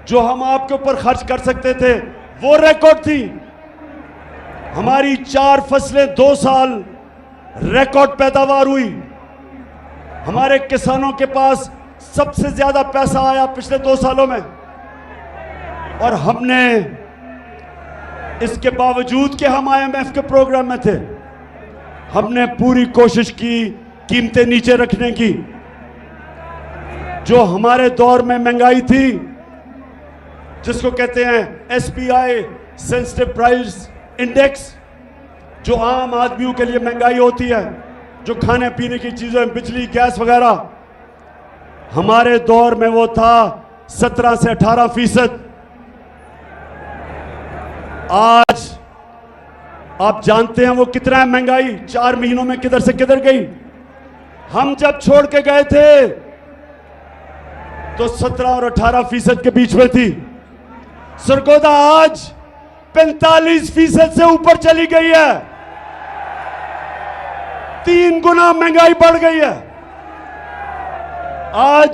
जो हम आपके ऊपर खर्च कर सकते थे, वो रिकॉर्ड थी। हमारी 4 फसलें 2 साल रिकॉर्ड पैदावार हुई। हमारे किसानों के पास सबसे ज्यादा पैसा आया पिछले 2 सालों में, और हमने, इसके बावजूद कि हम IMF के प्रोग्राम में थे, हमने पूरी कोशिश की कीमतें नीचे रखने की। जो हमारे दौर में महंगाई थी, जिसको कहते हैं SPI सेंसिटिव प्राइस इंडेक्स, जो आम आदमियों के लिए महंगाई होती है, जो खाने पीने की चीजें, बिजली, गैस वगैरह, हमारे दौर में वो था 17 से 18%। आज आप जानते हैं वो कितना है महंगाई, 4 महीनों में किधर से किधर गई। हम जब छोड़ के गए थे तो 17 और 18% के बीच में थी। सरगोदा आज 45% से ऊपर चली गई है। 3 गुना महंगाई बढ़ गई है। आज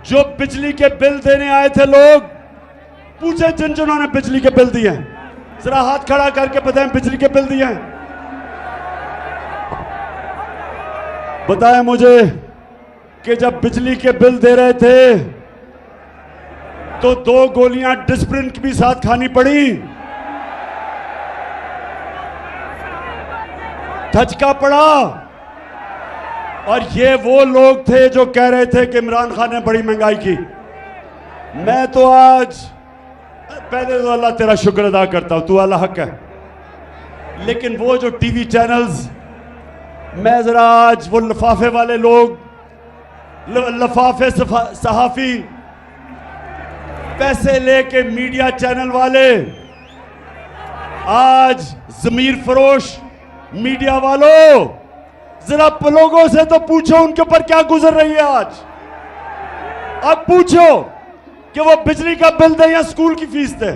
जो बिजली के बिल देने आए थे लोग, पूछे जिन्होंने बिजली के बिल दिए, जरा हाथ खड़ा करके बताएं बिजली के बिल दिए। बताएं मुझे कि जब बिजली के बिल दे रहे थे तो 2 गोलियां डिस्प्रिन की भी साथ खानी पड़ी, धचका पड़ा। और ये वो लोग थे जो कह रहे थे कि इमरान खान ने बड़ी महंगाई की। मैं तो आज, पहले तो अल्लाह तेरा शुक्र अदा करता हूं, तू अल्लाह हक है, लेकिन वो जो टीवी चैनल्स, मैं जरा आज वो लिफाफे वाले लोग, लिफाफे सहाफी, पैसे लेके मीडिया चैनल वाले, आज जमीर फरोश मीडिया वालों, जरा लोगों से तो पूछो उनके ऊपर क्या गुजर रही है आज। अब पूछो कि वो बिजली का बिल दें या स्कूल की फीस दें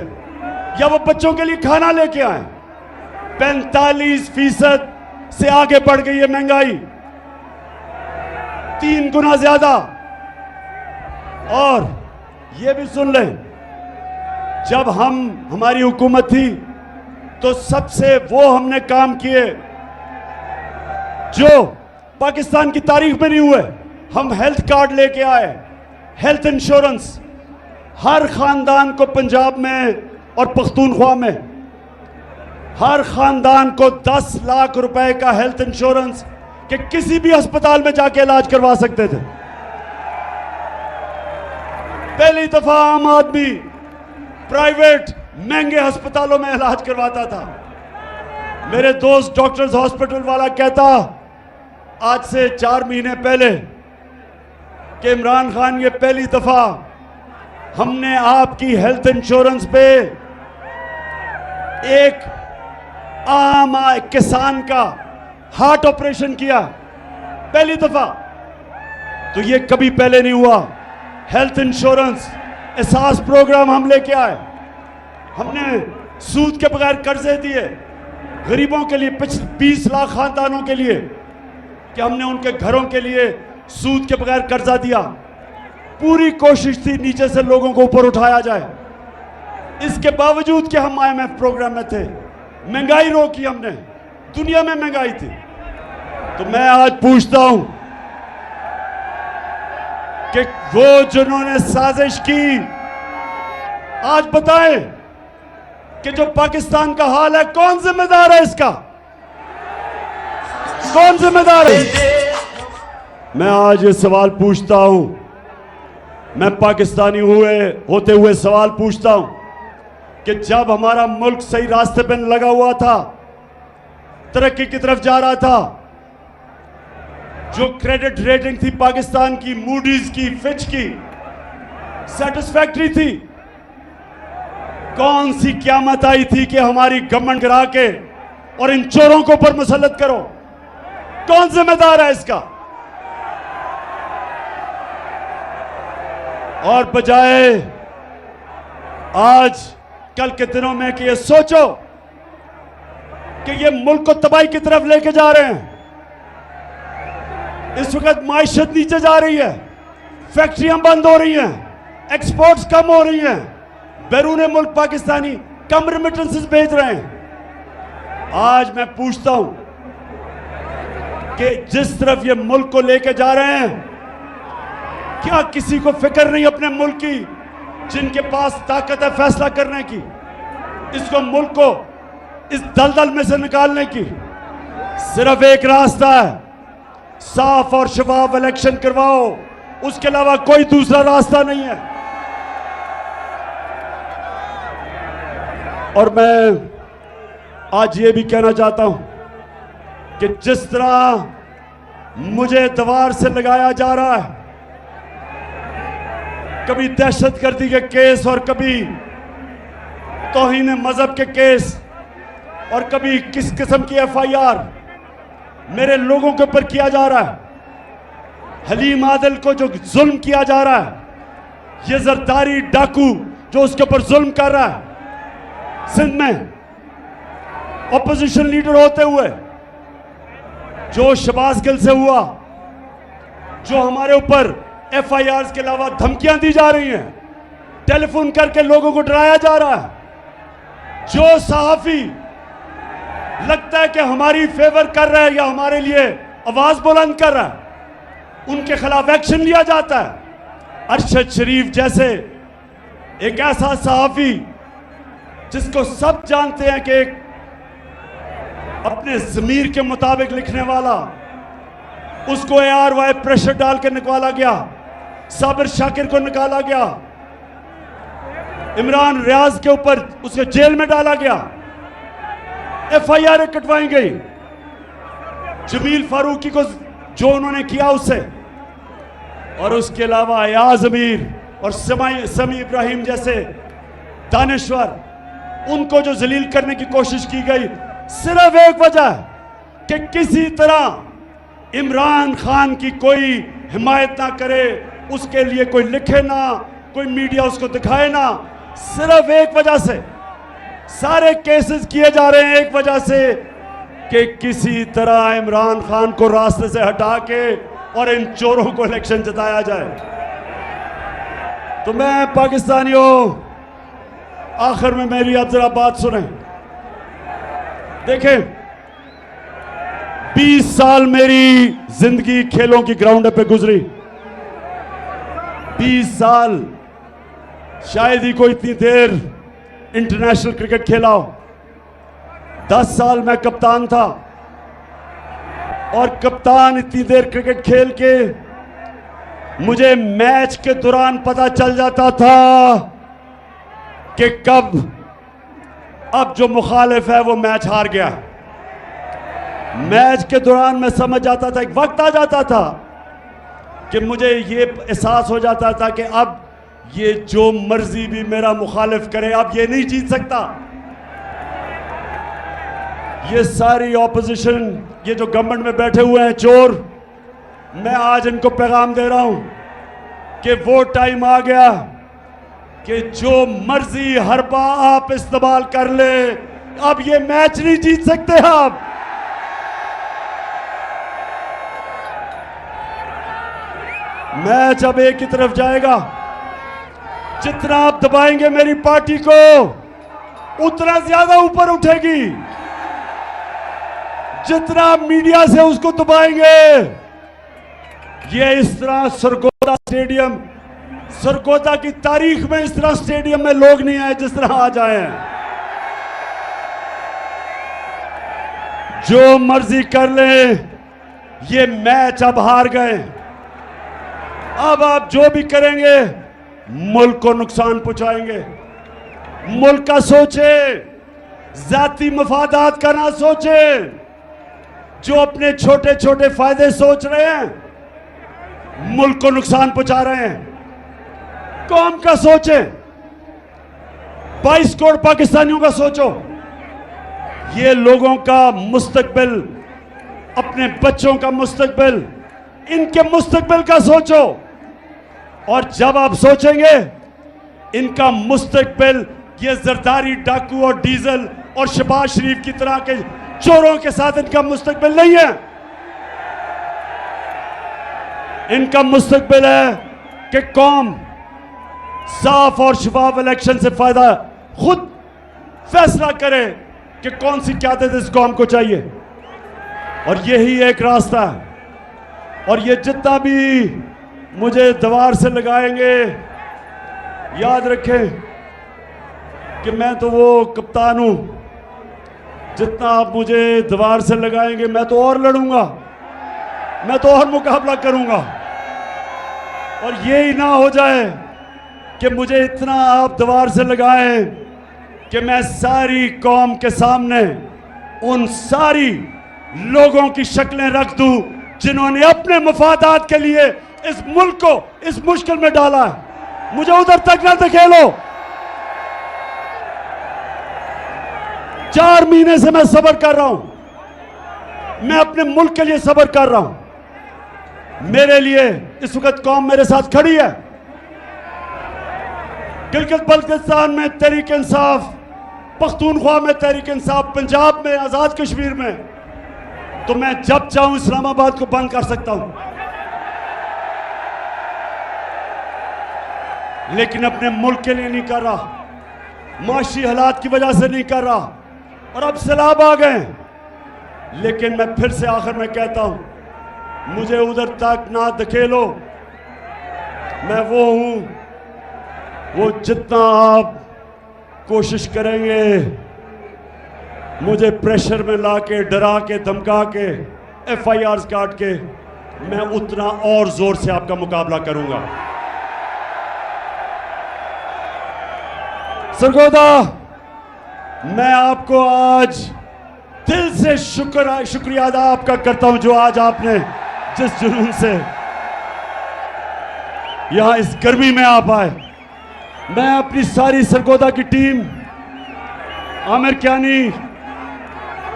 या वो बच्चों के लिए खाना लेके आए। 45% से आगे बढ़ गई है महंगाई 3 गुना ज्यादा। और ये भी सुन लें, जब हमारी हुकूमत थी तो सबसे वो हमने काम किए जो पाकिस्तान की तारीख में नहीं हुए। हम हेल्थ कार्ड लेके आए, हेल्थ इंश्योरेंस हर खानदान को, पंजाब में और पख्तूनख्वा में हर खानदान को 10 लाख रुपए का हेल्थ इंश्योरेंस कि किसी भी अस्पताल में जाके इलाज करवा सकते थे। पहली दफा आम आदमी प्राइवेट महंगे अस्पतालों में इलाज करवाता था। मेरे दोस्त डॉक्टर्स हॉस्पिटल वाला कहता आज से 4 महीने पहले कि इमरान खान, ये पहली दफा हमने आपकी हेल्थ इंश्योरेंस पे एक आम किसान का हार्ट ऑपरेशन किया, पहली दफा। तो ये कभी पहले नहीं हुआ। हेल्थ इंश्योरेंस एहसास प्रोग्राम हम लेके आए। हमने सूद के बगैर कर्जे दिए गरीबों के लिए, 20 लाख खानदानों के लिए, कि हमने उनके घरों के लिए सूद के बगैर कर्जा दिया। पूरी कोशिश थी नीचे से लोगों को ऊपर उठाया जाए। इसके बावजूद कि हम IMF प्रोग्राम में थे, महंगाई रोकी हमने, दुनिया में महंगाई थी। तो मैं आज पूछता हूं कि वो जिन्होंने साजिश की, आज बताएं कि जो पाकिस्तान का हाल है, कौन जिम्मेदार है इसका? कौन जिम्मेदार है? मैं आज ये सवाल पूछता हूं, मैं पाकिस्तानी होते हुए सवाल पूछता हूं कि जब हमारा मुल्क सही रास्ते पर लगा हुआ था, तरक्की की तरफ जा रहा था, जो क्रेडिट रेटिंग थी पाकिस्तान की, मूडीज की, फिच की, सेटिस्फैक्टरी थी, कौन सी क़यामत आई थी कि हमारी गवर्नमेंट गिरा के और इन चोरों को ऊपर मुसल्लत करो? कौन जिम्मेदार है इसका? और बजाय आज कल के दिनों में कि ये सोचो कि ये मुल्क को तबाही की तरफ लेके जा रहे हैं। इस वक्त माइशत नीचे जा रही है, फैक्ट्रियां बंद हो रही हैं, एक्सपोर्ट्स कम हो रही हैं, बैरून मुल्क पाकिस्तानी कम रेमिटेंसेस भेज रहे हैं। आज मैं पूछता हूं कि जिस तरफ ये मुल्क को लेके जा रहे हैं, क्या किसी को फिक्र नहीं अपने मुल्क की, जिनके पास ताकत है फैसला करने की, इसको मुल्क को इस दलदल में से निकालने की? सिर्फ एक रास्ता है, साफ और शफाफ इलेक्शन करवाओ, उसके अलावा कोई दूसरा रास्ता नहीं है। और मैं आज ये भी कहना चाहता हूं कि जिस तरह मुझे दीवार से लगाया जा रहा है, कभी दहशतगर्दी के केस और कभी तौहीन मजहब के केस और कभी किस किस्म की FIR मेरे लोगों के ऊपर किया जा रहा है। हलीम आदिल को जो जुल्म किया जा रहा है, ये जरदारी डाकू जो उसके ऊपर जुल्म कर रहा है, सिंध में ऑपोजिशन लीडर होते हुए, जो शहबाज गिल से हुआ, जो हमारे ऊपर FIRs के अलावा धमकियां दी जा रही हैं, टेलीफोन करके लोगों को डराया जा रहा है, जो सहाफी लगता है कि हमारी फेवर कर रहा है या हमारे लिए आवाज बुलंद कर रहा है, उनके खिलाफ एक्शन लिया जाता है। अरशद शरीफ जैसे एक ऐसा सहाफी जिसको सब जानते हैं कि एक अपने ज़मीर के मुताबिक लिखने वाला, उसको ARY प्रेशर डाल के निकाला गया, साबिर शाकिर को निकाला गया, इमरान रियाज के ऊपर उसे जेल में डाला गया, FIR कटवाई गई, जमील फारूकी को जो उन्होंने किया उससे, और उसके अलावा अयाज अमीर और समी इब्राहिम जैसे दानिश्वर, उनको जो जलील करने की कोशिश की गई, सिर्फ एक वजह कि किसी तरह इमरान खान की कोई हिमायत ना करे, उसके लिए कोई लिखे ना, कोई मीडिया उसको दिखाए ना। सिर्फ एक वजह से सारे केसेस किए जा रहे हैं, एक वजह से कि किसी तरह इमरान खान को रास्ते से हटा के और इन चोरों को इलेक्शन जिताया जाए। तो मैं पाकिस्तानियों, आखिर में मेरी अब जरा बात सुने। देखें, 20 साल मेरी जिंदगी खेलों की ग्राउंड पे गुजरी। 20 साल, शायद ही कोई इतनी देर इंटरनेशनल क्रिकेट खेला हो। 10 साल मैं कप्तान था, और कप्तान इतनी देर क्रिकेट खेल के मुझे मैच के दौरान पता चल जाता था कि कब अब जो मुखालिफ है वो मैच हार गया। मैच के दौरान मैं समझ जाता था, एक वक्त आ जाता था कि मुझे ये एहसास हो जाता था कि अब ये जो मर्जी भी मेरा मुखालिफ करे, अब ये नहीं जीत सकता। ये सारी ऑपोजिशन, ये जो गवर्नमेंट में बैठे हुए हैं चोर, मैं आज इनको पैगाम दे रहा हूं कि वो टाइम आ गया कि जो मर्जी हरबा आप इस्तेमाल कर ले, अब ये मैच नहीं जीत सकते आप। मैच अब एक ही तरफ जाएगा। जितना आप दबाएंगे मेरी पार्टी को, उतना ज्यादा ऊपर उठेगी। जितना आप मीडिया से उसको दबाएंगे, ये इस तरह सरगोदा स्टेडियम, सरगोदा की तारीख में इस तरह स्टेडियम में लोग नहीं आए जिस तरह आज आए हैं। जो मर्जी कर ले, ये मैच अब हार गए। अब आप जो भी करेंगे मुल्क को नुकसान पहुंचाएंगे। मुल्क का सोचे, जाती मफादात का ना सोचे। जो अपने छोटे छोटे फायदे सोच रहे हैं, मुल्क को नुकसान पहुंचा रहे हैं। कौम का सोचे, 22 करोड़ पाकिस्तानियों का सोचो। ये लोगों का मुस्तकबिल, अपने बच्चों का मुस्तकबिल, इनके मुस्तकबिल का सोचो। और जब आप सोचेंगे इनका मुस्तकबिल, ये जरदारी, डाकू और डीजल और शहबाज शरीफ की तरह के चोरों के साथ इनका मुस्तकबिल नहीं है। इनका मुस्तकबिल है कि कौम साफ और शफाफ इलेक्शन से फायदा खुद फैसला करे कि कौन सी क्यादत इस कौम को चाहिए, और यही एक रास्ता है। और ये जितना भी मुझे दीवार से लगाएंगे, याद रखें कि मैं तो वो कप्तान हूं। जितना आप मुझे दीवार से लगाएंगे, मैं तो और लड़ूंगा, मैं तो और मुकाबला करूंगा। और ये ही ना हो जाए कि मुझे इतना आप दीवार से लगाएं कि मैं सारी कौम के सामने उन सारी लोगों की शक्लें रख दूं जिन्होंने अपने मफादात के लिए इस मुल्क को इस मुश्किल में डाला है। मुझे उधर तक ना धकेलो। 4 महीने से मैं सब्र कर रहा हूं। मैं अपने मुल्क के लिए सब्र कर रहा हूं। मेरे लिए इस वक्त कौम मेरे साथ खड़ी है। गिलगित बल्तिस्तान में तहरीक इंसाफ, पख्तूनख्वा में तहरीक इंसाफ, पंजाब में, आजाद कश्मीर में, तो मैं जब चाहूं इस्लामाबाद को बंद कर सकता हूं। लेकिन अपने मुल्क के लिए नहीं कर रहा, माशी हालात की वजह से नहीं कर रहा। और अब सैलाब आ गए। लेकिन मैं फिर से आखिर में कहता हूं, मुझे उधर तक ना धकेलो। मैं वो हूं, वो जितना आप कोशिश करेंगे मुझे प्रेशर में लाके, डरा के, धमका के, FIRs काट के, मैं उतना और जोर से आपका मुकाबला करूंगा। सरगोदा, मैं आपको आज दिल से शुक्रिया अदा आपका करता हूं, जो आज आपने जिस जुनून से यहां इस गर्मी में आप आए। मैं अपनी सारी सरगोदा की टीम, आमिर कियानी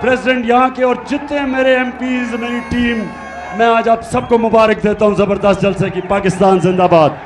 प्रेसिडेंट यहाँ के, और जितने मेरे MPs, मेरी टीम, मैं आज आप सबको मुबारक देता हूं जबरदस्त जलसे की। पाकिस्तान जिंदाबाद।